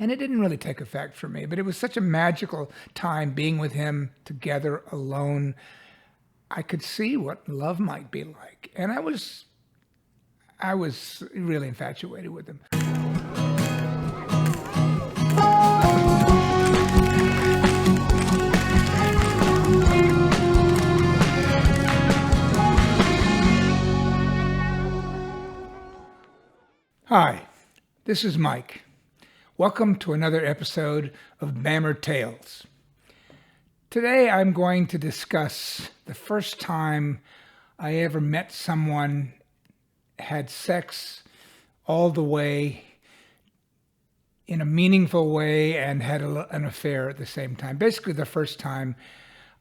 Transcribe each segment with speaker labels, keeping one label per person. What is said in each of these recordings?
Speaker 1: And it didn't really take effect for me, but it was such a magical time being with him together alone. I could see what love might be like. And I was really infatuated with him. Hi, this is Mike. Welcome to another episode of Bammer Tales. Today I'm going to discuss the first time I ever met someone, had sex all the way in a meaningful way, and had an affair at the same time. Basically, the first time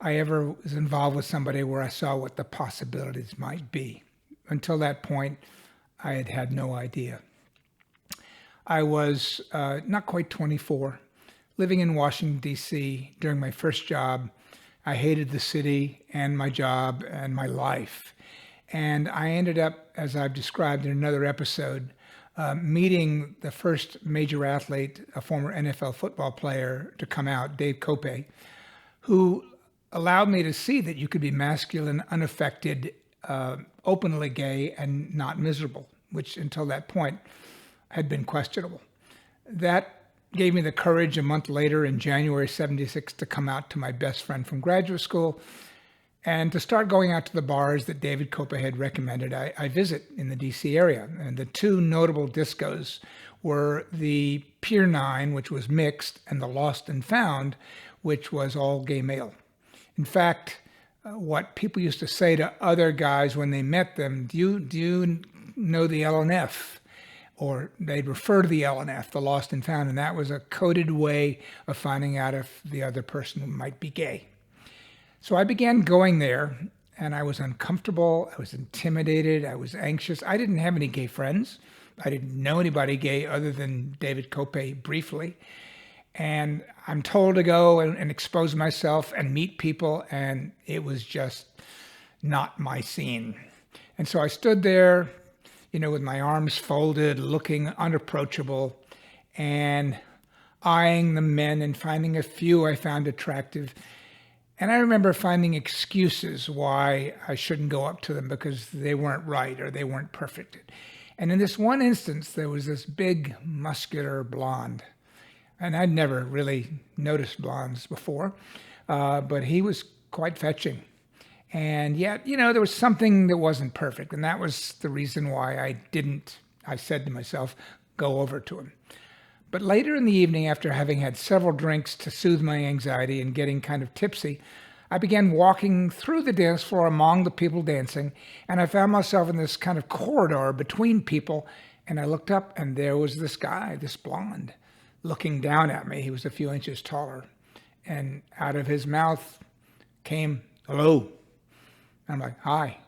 Speaker 1: I ever was involved with somebody where I saw what the possibilities might be. Until that point, I had had no idea. I was not quite 24, living in Washington, D.C. during my first job. I hated the city and my job and my life. And I ended up, as I've described in another episode, meeting the first major athlete, a former NFL football player, to come out, Dave Kopay, who allowed me to see that you could be masculine, unaffected, openly gay, and not miserable, which until that point had been questionable. That gave me the courage a month later in January '76 to come out to my best friend from graduate school and to start going out to the bars that David Kopay had recommended I visit in the DC area. And the two notable discos were the Pier 9, which was mixed, and the Lost and Found, which was all gay male. In fact, what people used to say to other guys when they met them, do you know the LNF? Or they'd refer to the LNF, the Lost and Found, and that was a coded way of finding out if the other person might be gay. So I began going there, and I was uncomfortable, I was intimidated, I was anxious. I didn't have any gay friends. I didn't know anybody gay other than David Kopay briefly. And I'm told to go and expose myself and meet people, and it was just not my scene. And so I stood there, with my arms folded, looking unapproachable, and eyeing the men and finding a few I found attractive. And I remember finding excuses why I shouldn't go up to them because they weren't right or they weren't perfect. And in this one instance, there was this big, muscular blonde. And I'd never really noticed blondes before, but he was quite fetching. And yet, there was something that wasn't perfect. And that was the reason why I said to myself, go over to him. But later in the evening, after having had several drinks to soothe my anxiety and getting kind of tipsy, I began walking through the dance floor among the people dancing. And I found myself in this kind of corridor between people. And I looked up and there was this guy, this blonde, looking down at me. He was a few inches taller. And out of his mouth came, hello. I'm like, hi.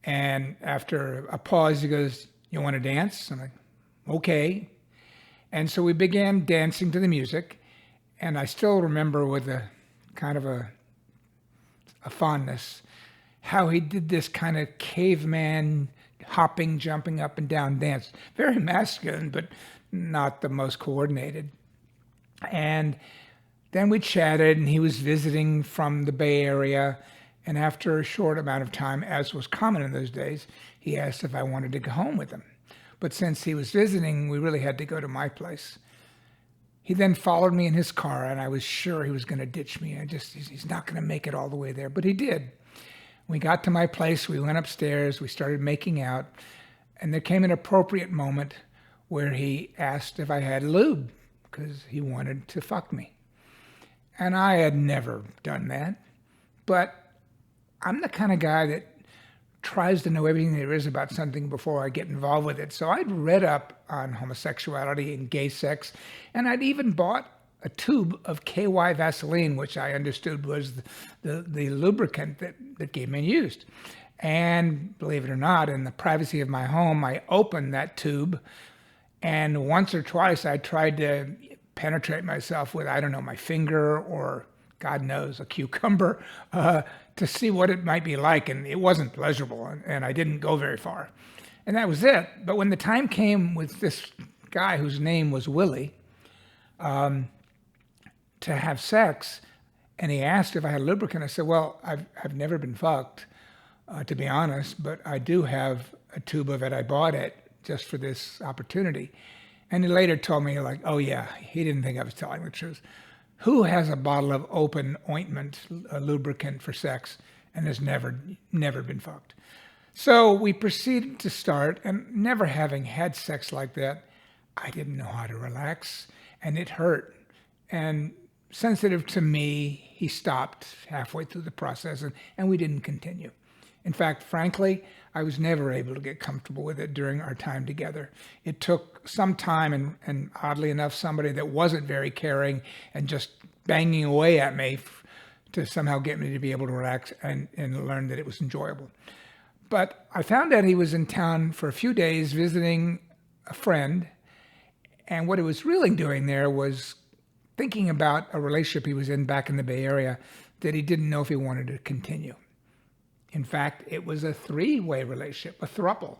Speaker 1: And after a pause, he goes, you want to dance? I'm like, okay. And so we began dancing to the music. And I still remember with a kind of a fondness how he did this kind of caveman hopping, jumping up and down dance. Very masculine, but not the most coordinated. And then we chatted, and he was visiting from the Bay Area. And after a short amount of time, as was common in those days, he asked if I wanted to go home with him. But since he was visiting, we really had to go to my place. He then followed me in his car, and I was sure he was going to ditch me. He's not going to make it all the way there, but he did. We got to my place, we went upstairs, we started making out, and there came an appropriate moment where he asked if I had lube, because he wanted to fuck me. And I had never done that, but I'm the kind of guy that tries to know everything there is about something before I get involved with it. So I'd read up on homosexuality and gay sex, and I'd even bought a tube of KY Vaseline, which I understood was the lubricant that gay men used. And believe it or not, in the privacy of my home, I opened that tube, and once or twice I tried to penetrate myself with, my finger or God knows, a cucumber, to see what it might be like. And it wasn't pleasurable, and I didn't go very far. And that was it. But when the time came with this guy whose name was Willie, to have sex. And he asked if I had lubricant. I said, well, I've never been fucked, to be honest, but I do have a tube of it. I bought it just for this opportunity. And he later told me, like, oh yeah, he didn't think I was telling the truth. Who has a bottle of open ointment, a lubricant for sex, and has never been fucked? So we proceeded to start, and never having had sex like that, I didn't know how to relax, and it hurt. And sensitive to me, he stopped halfway through the process, and we didn't continue. In fact, frankly, I was never able to get comfortable with it during our time together. It took some time, and oddly enough, somebody that wasn't very caring and just banging away at me to somehow get me to be able to relax and learn that it was enjoyable. But I found out he was in town for a few days visiting a friend, and what he was really doing there was thinking about a relationship he was in back in the Bay Area that he didn't know if he wanted to continue. In fact, it was a three-way relationship, a throuple.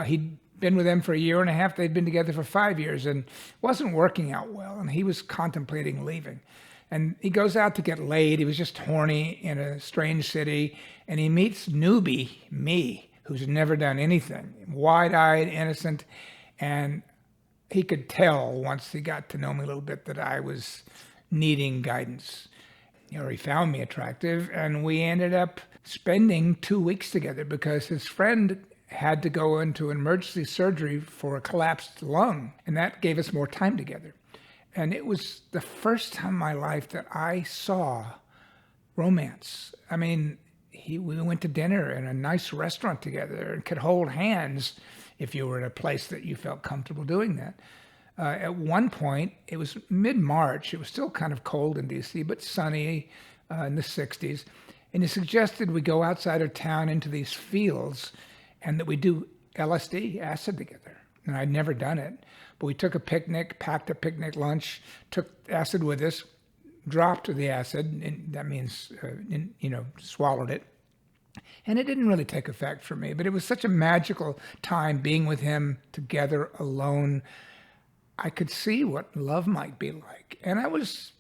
Speaker 1: He'd been with them for a year and a half. They'd been together for 5 years, and it wasn't working out well, and he was contemplating leaving. And he goes out to get laid. He was just horny in a strange city, and he meets newbie me, who's never done anything, wide-eyed, innocent, and he could tell once he got to know me a little bit that I was needing guidance. He found me attractive, and we ended up spending 2 weeks together because his friend had to go into emergency surgery for a collapsed lung, and that gave us more time together. And it was the first time in my life that I saw romance. I mean, we went to dinner in a nice restaurant together and could hold hands if you were in a place that you felt comfortable doing that. At one point, it was mid-March. It was still kind of cold in D.C., but sunny in the 60s. And he suggested we go outside of town into these fields and that we do LSD, acid together. And I'd never done it. But we took a picnic, packed a picnic lunch, took acid with us, dropped the acid, and that means, swallowed it. And it didn't really take effect for me, but it was such a magical time being with him together alone. I could see what love might be like. And I was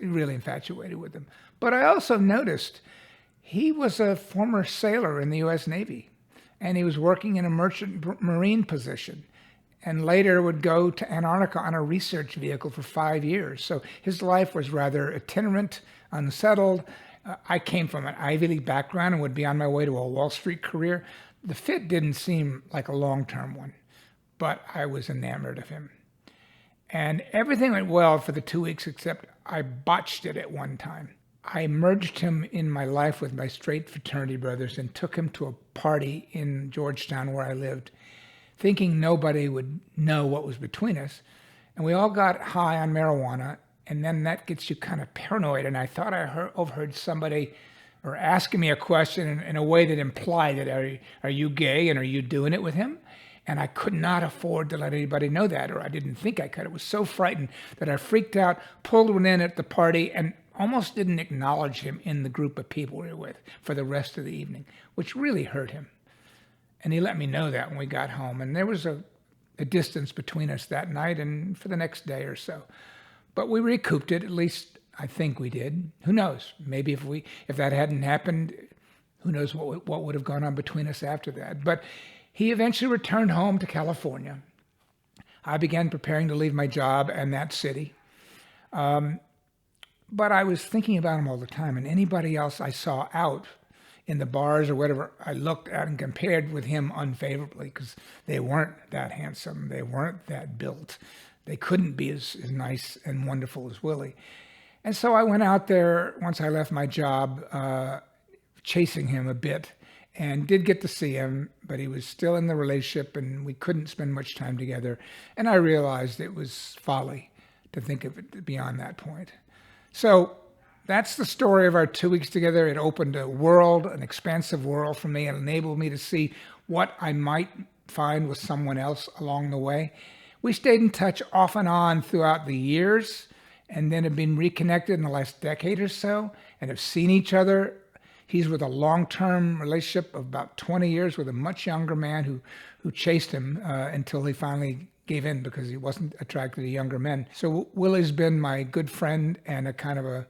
Speaker 1: really infatuated with him. But I also noticed he was a former sailor in the U.S. Navy, and he was working in a merchant marine position, and later would go to Antarctica on a research vehicle for 5 years. So his life was rather itinerant, unsettled. I came from an Ivy League background and would be on my way to a Wall Street career. The fit didn't seem like a long-term one, but I was enamored of him. And everything went well for the 2 weeks, except I botched it at one time. I merged him in my life with my straight fraternity brothers and took him to a party in Georgetown where I lived, thinking nobody would know what was between us. And we all got high on marijuana, and then that gets you kind of paranoid. And I thought I overheard somebody or asking me a question in a way that implied that, are you gay and are you doing it with him? And I could not afford to let anybody know that, or I didn't think I could. I was so frightened that I freaked out, pulled one in at the party, and almost didn't acknowledge him in the group of people we were with for the rest of the evening, which really hurt him. And he let me know that when we got home. And there was a distance between us that night and for the next day or so. But we recouped it, at least I think we did. Who knows? Maybe if that hadn't happened, who knows what would have gone on between us after that. But he eventually returned home to California. I began preparing to leave my job in that city. But I was thinking about him all the time, and anybody else I saw out in the bars or whatever, I looked at and compared with him unfavorably because they weren't that handsome. They weren't that built. They couldn't be as nice and wonderful as Willie. And so I went out there once I left my job, chasing him a bit, and did get to see him, but he was still in the relationship and we couldn't spend much time together. And I realized it was folly to think of it beyond that point. So that's the story of our 2 weeks together. It opened a world, an expansive world for me, and enabled me to see what I might find with someone else along the way. We stayed in touch off and on throughout the years, and then have been reconnected in the last decade or so, and have seen each other. He's with a long-term relationship of about 20 years with a much younger man who chased him until he finally gave in because he wasn't attracted to younger men. So Willie's been my good friend and a kind of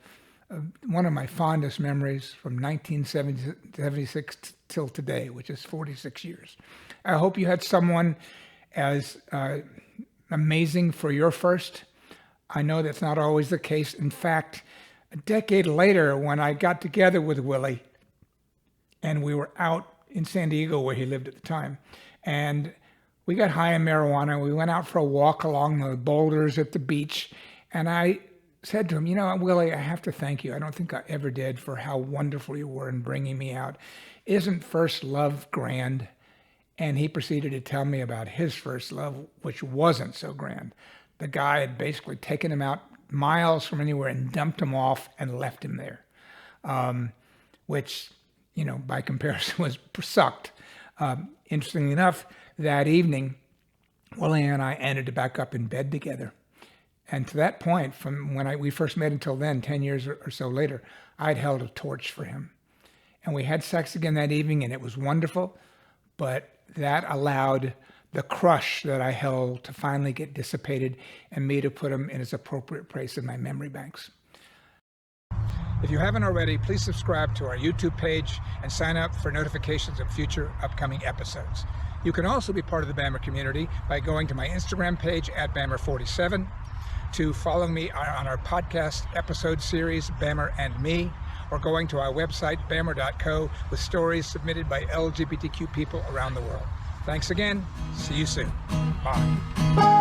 Speaker 1: one of my fondest memories from 1976 till today, which is 46 years. I hope you had someone as amazing for your first. I know that's not always the case. In fact, a decade later, when I got together with Willie, and we were out in San Diego where he lived at the time, and we got high on marijuana. We went out for a walk along the boulders at the beach, and I said to him, Willie, I have to thank you. I don't think I ever did for how wonderful you were in bringing me out. Isn't first love grand? And he proceeded to tell me about his first love, which wasn't so grand. The guy had basically taken him out miles from anywhere and dumped him off and left him there, which, by comparison was sucked. Interestingly enough, that evening, Willie and I ended back up in bed together. And to that point, from when we first met until then, 10 years or so later, I'd held a torch for him. And we had sex again that evening, and it was wonderful. But that allowed the crush that I held to finally get dissipated and me to put him in his appropriate place in my memory banks. If you haven't already, please subscribe to our YouTube page and sign up for notifications of future upcoming episodes. You can also be part of the Bammer community by going to my Instagram page at Bammer47, to follow me on our podcast episode series, Bammer and Me, or going to our website, Bammer.co, with stories submitted by LGBTQ people around the world. Thanks again. See you soon. Bye.